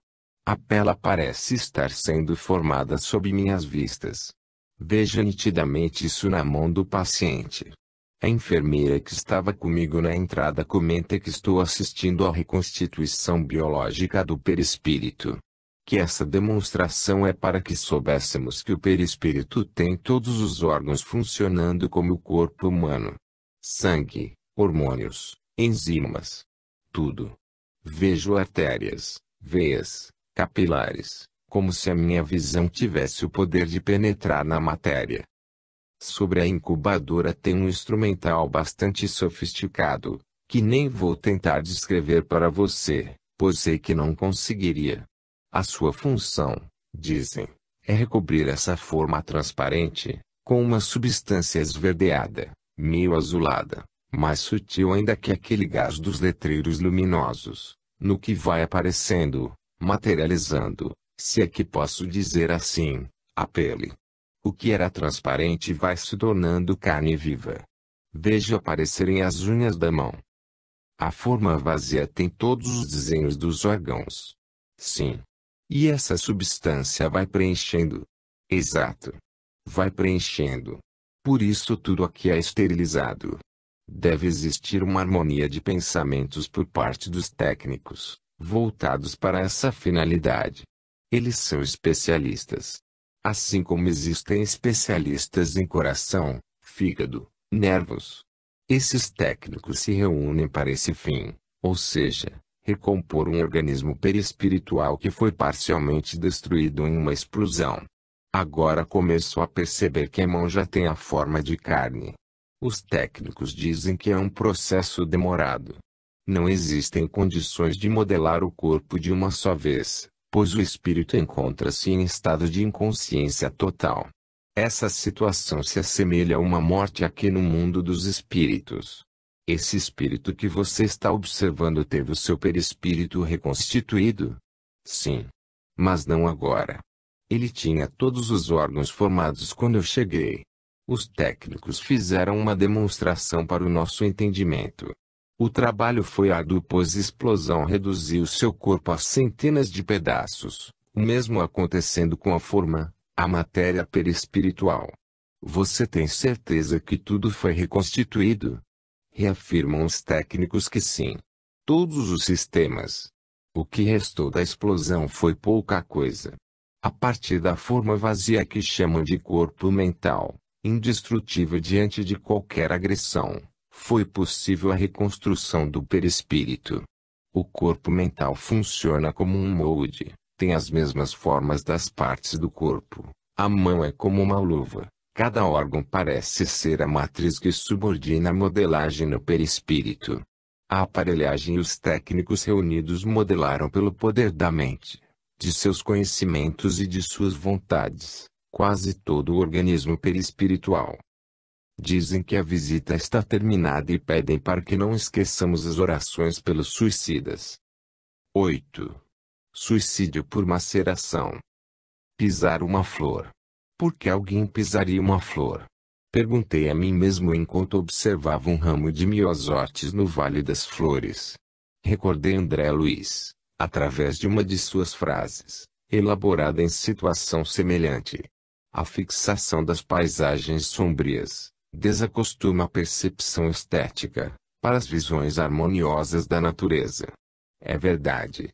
A pele parece estar sendo formada sob minhas vistas. Vejo nitidamente isso na mão do paciente. A enfermeira que estava comigo na entrada comenta que estou assistindo à reconstituição biológica do perispírito. Que essa demonstração é para que soubéssemos que o perispírito tem todos os órgãos funcionando como o corpo humano. Sangue, hormônios, enzimas. Tudo. Vejo artérias, veias, capilares, como se a minha visão tivesse o poder de penetrar na matéria. Sobre a incubadora tem um instrumental bastante sofisticado, que nem vou tentar descrever para você, pois sei que não conseguiria. A sua função, dizem, é recobrir essa forma transparente, com uma substância esverdeada, meio azulada, mais sutil ainda que aquele gás dos letreiros luminosos, no que vai aparecendo, materializando, se é que posso dizer assim, a pele. O que era transparente vai se tornando carne viva. Vejo aparecerem as unhas da mão. A forma vazia tem todos os desenhos dos órgãos. Sim. E essa substância vai preenchendo. Exato. Vai preenchendo. Por isso tudo aqui é esterilizado. Deve existir uma harmonia de pensamentos por parte dos técnicos, voltados para essa finalidade. Eles são especialistas. Assim como existem especialistas em coração, fígado, nervos. Esses técnicos se reúnem para esse fim, ou seja, recompor um organismo perispiritual que foi parcialmente destruído em uma explosão. Agora começo a perceber que a mão já tem a forma de carne. Os técnicos dizem que é um processo demorado. Não existem condições de modelar o corpo de uma só vez, pois o espírito encontra-se em estado de inconsciência total. Essa situação se assemelha a uma morte aqui no mundo dos espíritos. Esse espírito que você está observando teve o seu perispírito reconstituído? Sim. Mas não agora. Ele tinha todos os órgãos formados quando eu cheguei. Os técnicos fizeram uma demonstração para o nosso entendimento. O trabalho foi árduo pois a explosão reduziu seu corpo a centenas de pedaços, o mesmo acontecendo com a forma, a matéria perispiritual. Você tem certeza que tudo foi reconstituído? Reafirmam os técnicos que sim. Todos os sistemas. O que restou da explosão foi pouca coisa. A partir da forma vazia que chamam de corpo mental, indestrutível diante de qualquer agressão, foi possível a reconstrução do perispírito. O corpo mental funciona como um molde, tem as mesmas formas das partes do corpo. A mão é como uma luva. Cada órgão parece ser a matriz que subordina a modelagem no perispírito. A aparelhagem e os técnicos reunidos modelaram pelo poder da mente, de seus conhecimentos e de suas vontades, quase todo o organismo perispiritual. Dizem que a visita está terminada e pedem para que não esqueçamos as orações pelos suicidas. 8. Suicídio por maceração. Pisar uma flor. Por que alguém pisaria uma flor? Perguntei a mim mesmo enquanto observava um ramo de miosótis no Vale das Flores. Recordei André Luiz, através de uma de suas frases, elaborada em situação semelhante. A fixação das paisagens sombrias desacostuma a percepção estética para as visões harmoniosas da natureza. É verdade.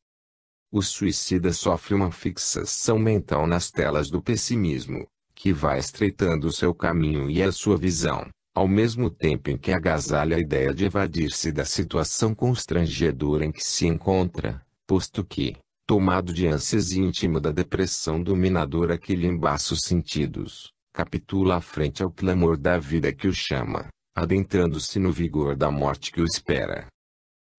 O suicida sofre uma fixação mental nas telas do pessimismo, que vai estreitando o seu caminho e a sua visão, ao mesmo tempo em que agasalha a ideia de evadir-se da situação constrangedora em que se encontra, posto que, tomado de ânsias e íntimo da depressão dominadora que lhe embaça os sentidos, capitula à frente ao clamor da vida que o chama, adentrando-se no vigor da morte que o espera.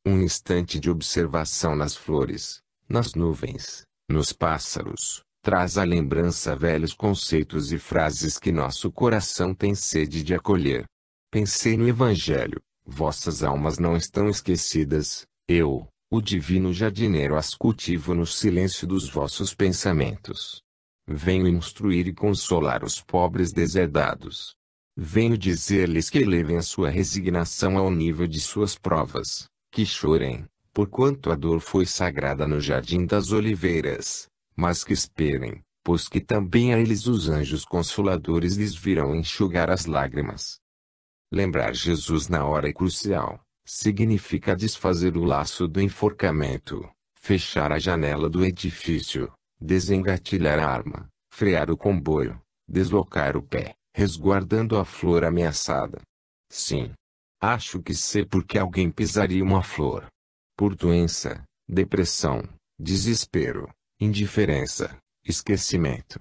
Um instante de observação nas flores, nas nuvens, nos pássaros, traz à lembrança velhos conceitos e frases que nosso coração tem sede de acolher. Pensei no Evangelho: vossas almas não estão esquecidas, eu, o divino jardineiro, as cultivo no silêncio dos vossos pensamentos. Venho instruir e consolar os pobres deserdados. Venho dizer-lhes que elevem a sua resignação ao nível de suas provas, que chorem, porquanto a dor foi sagrada no jardim das oliveiras, mas que esperem, pois que também a eles os anjos consoladores lhes virão enxugar as lágrimas. Lembrar Jesus na hora crucial significa desfazer o laço do enforcamento, fechar a janela do edifício, desengatilhar a arma, frear o comboio, deslocar o pé, resguardando a flor ameaçada. Sim. Acho que sei por que alguém pisaria uma flor. Por doença, depressão, desespero, indiferença, esquecimento.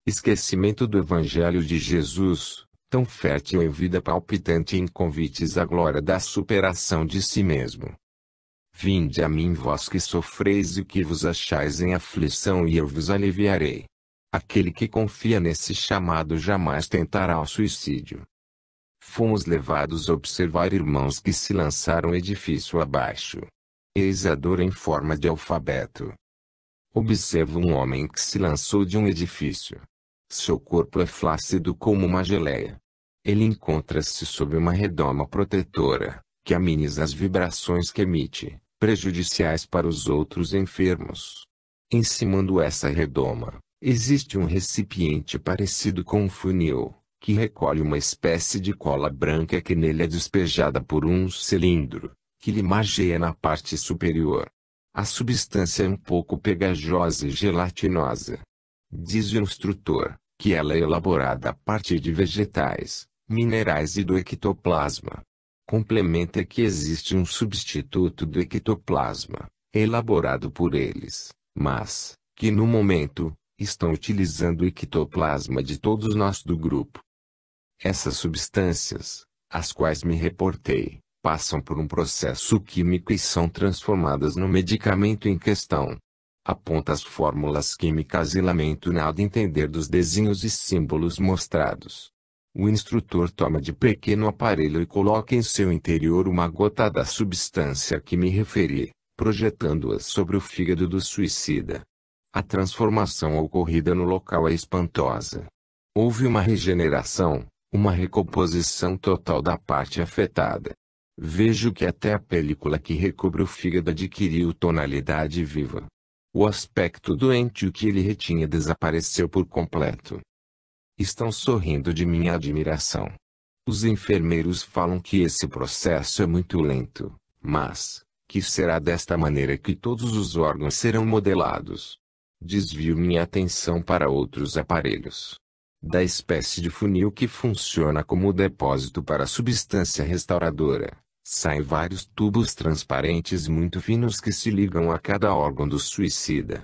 Esquecimento do Evangelho de Jesus, tão fértil em vida palpitante e em convites à glória da superação de si mesmo. Vinde a mim vós que sofreis e que vos achais em aflição e eu vos aliviarei. Aquele que confia nesse chamado jamais tentará o suicídio. Fomos levados a observar irmãos que se lançaram edifício abaixo. Eis a dor em forma de alfabeto. Observo um homem que se lançou de um edifício. Seu corpo é flácido como uma geleia. Ele encontra-se sob uma redoma protetora, que ameniza as vibrações que emite, prejudiciais para os outros enfermos. Em cima dessa redoma, existe um recipiente parecido com um funil, que recolhe uma espécie de cola branca que nele é despejada por um cilindro, que lhe margeia na parte superior. A substância é um pouco pegajosa e gelatinosa. Diz o instrutor, que ela é elaborada a partir de vegetais, minerais e do ectoplasma. Complementa que existe um substituto do ectoplasma, elaborado por eles, mas, que no momento, estão utilizando o ectoplasma de todos nós do grupo. Essas substâncias, às quais me reportei, passam por um processo químico e são transformadas no medicamento em questão. Aponta as fórmulas químicas e lamento nada entender dos desenhos e símbolos mostrados. O instrutor toma de pequeno aparelho e coloca em seu interior uma gota da substância que me referi, projetando-a sobre o fígado do suicida. A transformação ocorrida no local é espantosa. Houve uma regeneração, uma recomposição total da parte afetada. Vejo que até a película que recobre o fígado adquiriu tonalidade viva. O aspecto doente que ele retinha desapareceu por completo. Estão sorrindo de minha admiração. Os enfermeiros falam que esse processo é muito lento, mas, que será desta maneira que todos os órgãos serão modelados. Desvio minha atenção para outros aparelhos. da espécie de funil que funciona como depósito para a substância restauradora. Saem vários tubos transparentes muito finos que se ligam a cada órgão do suicida.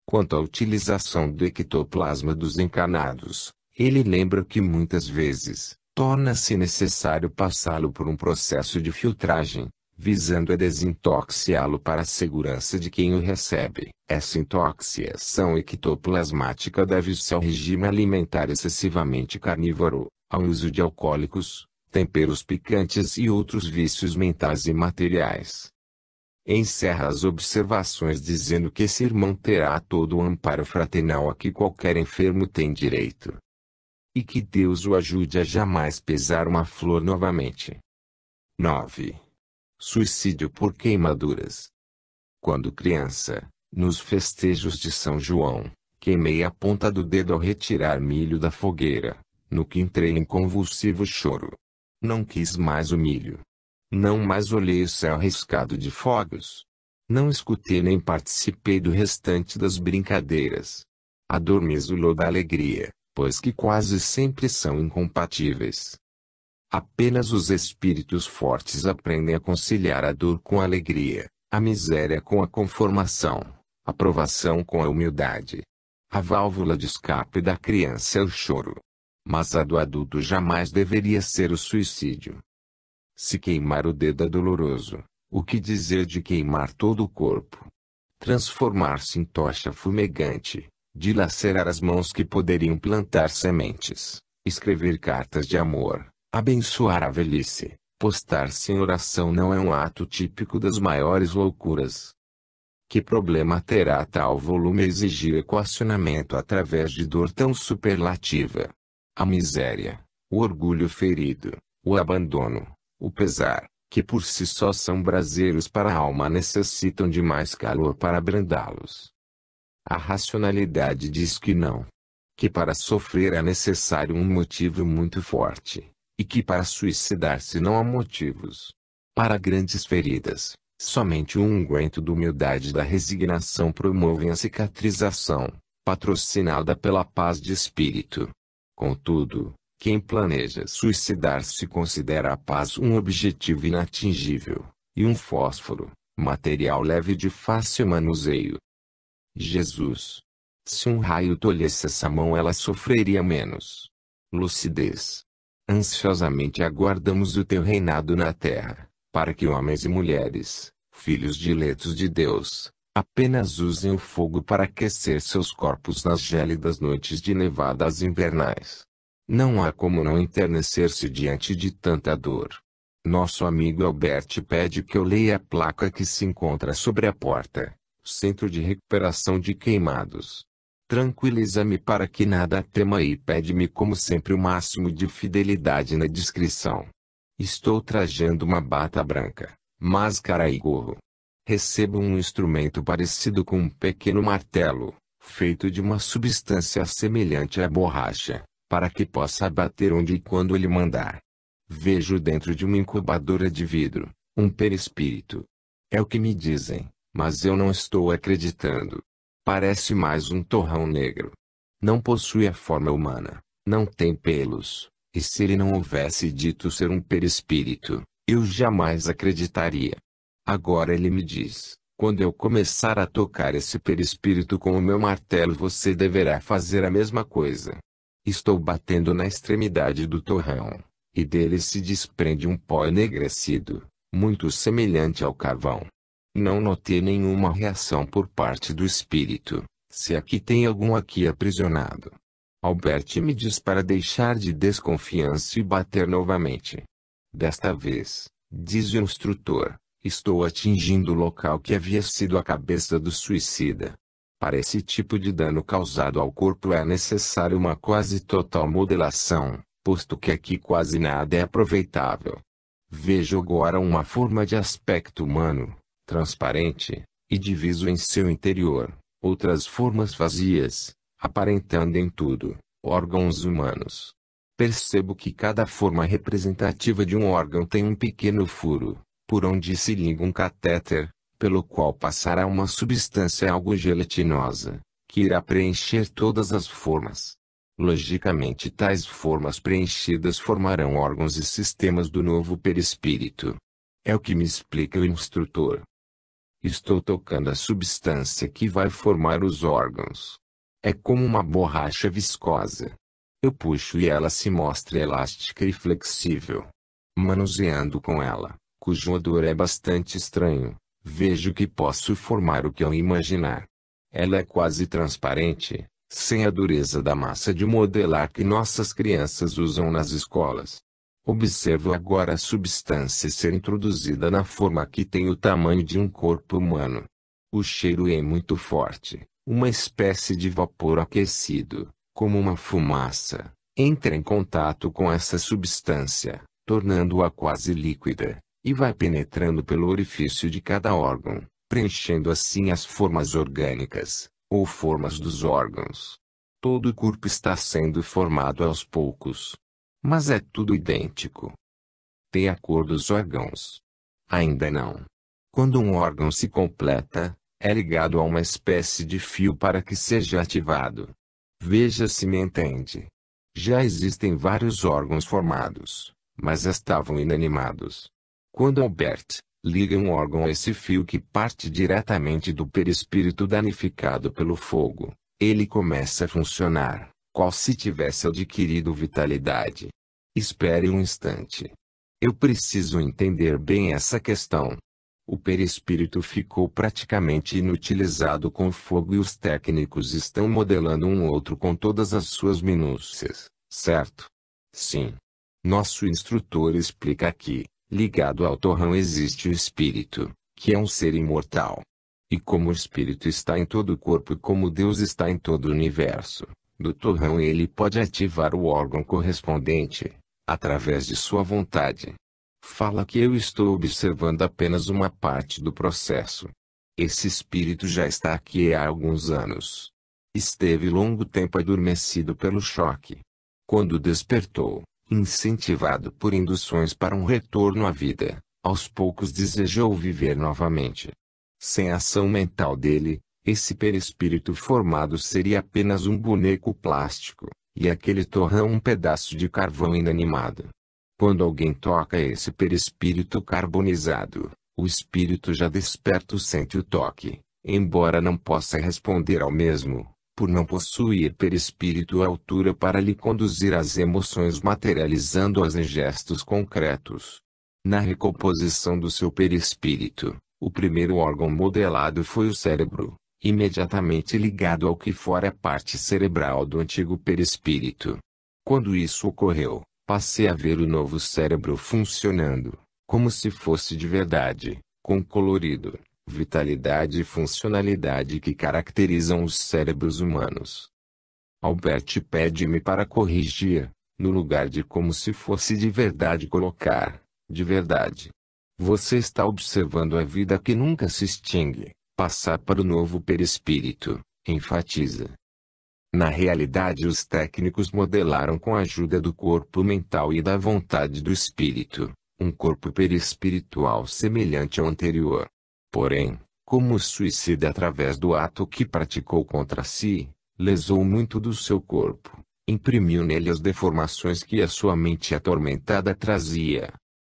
Quanto à utilização do ectoplasma dos encanados, ele lembra que muitas vezes, torna-se necessário passá-lo por um processo de filtragem, visando a desintoxiá-lo para a segurança de quem o recebe. Essa intoxicação ectoplasmática deve-se ao regime alimentar excessivamente carnívoro, ao uso de alcoólicos, temperos picantes e outros vícios mentais e materiais. Encerra as observações dizendo que esse irmão terá todo o amparo fraternal a que qualquer enfermo tem direito. E que Deus o ajude a jamais pesar uma flor novamente. 9. Suicídio por queimaduras. Quando criança, nos festejos de São João, queimei a ponta do dedo ao retirar milho da fogueira, no que entrei em convulsivo choro. Não quis mais o milho. Não mais olhei o céu riscado de fogos. Não escutei nem participei do restante das brincadeiras. A dor me exulou da alegria, pois que quase sempre são incompatíveis. Apenas os espíritos fortes aprendem a conciliar a dor com a alegria, a miséria com a conformação, a provação com a humildade. A válvula de escape da criança é o choro. Mas a do adulto jamais deveria ser o suicídio. Se queimar o dedo é doloroso, o que dizer de queimar todo o corpo? Transformar-se em tocha fumegante, dilacerar as mãos que poderiam plantar sementes, escrever cartas de amor, abençoar a velhice, postar-se em oração não é um ato típico das maiores loucuras. Que problema terá tal volume a exigir equacionamento através de dor tão superlativa? A miséria, o orgulho ferido, o abandono, o pesar, que por si só são braseiros para a alma, necessitam de mais calor para abrandá-los. A racionalidade diz que não. Que para sofrer é necessário um motivo muito forte, e que para suicidar-se não há motivos. Para grandes feridas, somente o unguento da humildade e da resignação promovem a cicatrização, patrocinada pela paz de espírito. Contudo, quem planeja suicidar-se considera a paz um objetivo inatingível, e um fósforo, material leve de fácil manuseio. Jesus. Se um raio tolhesse essa mão, ela sofreria menos. Lucidez. Ansiosamente aguardamos o teu reinado na terra, para que homens e mulheres, filhos diletos de Deus, apenas usem o fogo para aquecer seus corpos nas gélidas noites de nevadas invernais. Não há como não enternecer-se diante de tanta dor. Nosso amigo Albert pede que eu leia a placa que se encontra sobre a porta, Centro de Recuperação de Queimados. Tranquiliza-me para que nada tema e pede-me como sempre o máximo de fidelidade na descrição. Estou trajando uma bata branca, máscara e gorro. Recebo um instrumento parecido com um pequeno martelo, feito de uma substância semelhante à borracha, para que possa abater onde e quando ele mandar. Vejo dentro de uma incubadora de vidro, um perispírito. É o que me dizem, mas eu não estou acreditando. Parece mais um torrão negro. Não possui a forma humana, não tem pelos, e se ele não houvesse dito ser um perispírito, eu jamais acreditaria. Agora ele me diz, quando eu começar a tocar esse perispírito com o meu martelo, você deverá fazer a mesma coisa. Estou batendo na extremidade do torrão, e dele se desprende um pó enegrecido, muito semelhante ao carvão. Não notei nenhuma reação por parte do espírito, se aqui tem algum aqui aprisionado. Albert me diz para deixar de desconfiança e bater novamente. Desta vez, diz o instrutor, estou atingindo o local que havia sido a cabeça do suicida. Para esse tipo de dano causado ao corpo é necessária uma quase total modelação, posto que aqui quase nada é aproveitável. Vejo agora uma forma de aspecto humano, transparente, e diviso em seu interior, outras formas vazias, aparentando em tudo, órgãos humanos. Percebo que cada forma representativa de um órgão tem um pequeno furo, por onde se liga um catéter, pelo qual passará uma substância algo gelatinosa, que irá preencher todas as formas. Logicamente tais formas preenchidas formarão órgãos e sistemas do novo perispírito. É o que me explica o instrutor. Estou tocando a substância que vai formar os órgãos. É como uma borracha viscosa. Eu puxo e ela se mostra elástica e flexível. Manuseando com ela, cujo odor é bastante estranho, vejo que posso formar o que eu imaginar. Ela é quase transparente, sem a dureza da massa de modelar que nossas crianças usam nas escolas. Observo agora a substância ser introduzida na forma que tem o tamanho de um corpo humano. O cheiro é muito forte, uma espécie de vapor aquecido, como uma fumaça, entra em contato com essa substância, tornando-a quase líquida, e vai penetrando pelo orifício de cada órgão, preenchendo assim as formas orgânicas, ou formas dos órgãos. Todo o corpo está sendo formado aos poucos. Mas é tudo idêntico. Tem a cor dos órgãos? Ainda não. Quando um órgão se completa, é ligado a uma espécie de fio para que seja ativado. Veja se me entende. Já existem vários órgãos formados, mas estavam inanimados. Quando Albert liga um órgão a esse fio que parte diretamente do perispírito danificado pelo fogo, ele começa a funcionar, qual se tivesse adquirido vitalidade. Espere um instante. Eu preciso entender bem essa questão. O perispírito ficou praticamente inutilizado com o fogo e os técnicos estão modelando um outro com todas as suas minúcias, certo? Sim. Nosso instrutor explica que, ligado ao torrão existe o espírito, que é um ser imortal. E como o espírito está em todo o corpo e como Deus está em todo o universo, do torrão ele pode ativar o órgão correspondente, através de sua vontade. Fala que eu estou observando apenas uma parte do processo. Esse espírito já está aqui há alguns anos. Esteve longo tempo adormecido pelo choque. Quando despertou, incentivado por induções para um retorno à vida, aos poucos desejou viver novamente. Sem a ação mental dele, esse perispírito formado seria apenas um boneco plástico, e aquele torrão um pedaço de carvão inanimado. Quando alguém toca esse perispírito carbonizado, o espírito já desperto sente o toque, embora não possa responder ao mesmo, por não possuir perispírito à altura para lhe conduzir às emoções materializando-as em gestos concretos. Na recomposição do seu perispírito, o primeiro órgão modelado foi o cérebro, imediatamente ligado ao que fora a parte cerebral do antigo perispírito. Quando isso ocorreu, passei a ver o novo cérebro funcionando, como se fosse de verdade, com colorido, vitalidade e funcionalidade que caracterizam os cérebros humanos. Albert pede-me para corrigir, no lugar de como se fosse de verdade colocar, de verdade. Você está observando a vida que nunca se extingue, passar para o novo perispírito, enfatiza. Na realidade os técnicos modelaram com a ajuda do corpo mental e da vontade do espírito, um corpo perispiritual semelhante ao anterior. Porém, como o suicida através do ato que praticou contra si, lesou muito do seu corpo, imprimiu nele as deformações que a sua mente atormentada trazia.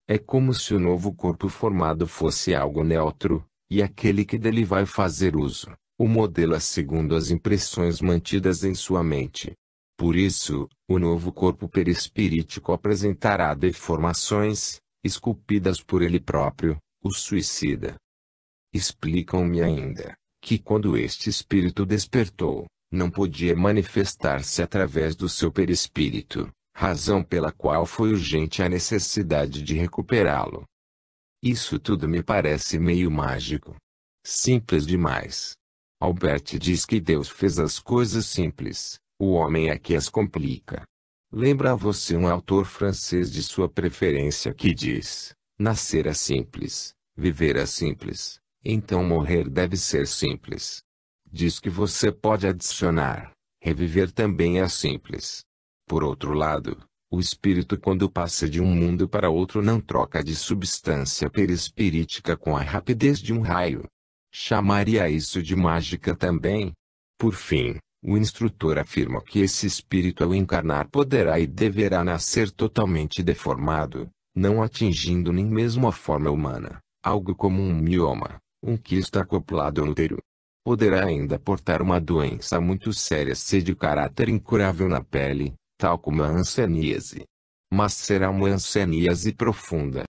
É como se o novo corpo formado fosse algo neutro, e aquele que dele vai fazer uso, o modela segundo as impressões mantidas em sua mente. Por isso, o novo corpo perispirítico apresentará deformações, esculpidas por ele próprio, o suicida. Explicam-me ainda, que quando este espírito despertou, não podia manifestar-se através do seu perispírito, razão pela qual foi urgente a necessidade de recuperá-lo. Isso tudo me parece meio mágico. Simples demais. Albert diz que Deus fez as coisas simples, o homem é que as complica. Lembra a você um autor francês de sua preferência que diz: nascer é simples, viver é simples, então morrer deve ser simples. Diz que você pode adicionar: reviver também é simples. Por outro lado, o espírito quando passa de um mundo para outro não troca de substância perispirítica com a rapidez de um raio. Chamaria isso de mágica também? Por fim, O instrutor afirma que esse espírito ao encarnar poderá e deverá nascer totalmente deformado, não atingindo nem mesmo a forma humana, algo como um mioma, um quisto acoplado no útero. Poderá ainda portar uma doença muito séria se de caráter incurável na pele, tal como a hanseníase. Mas será uma hanseníase profunda,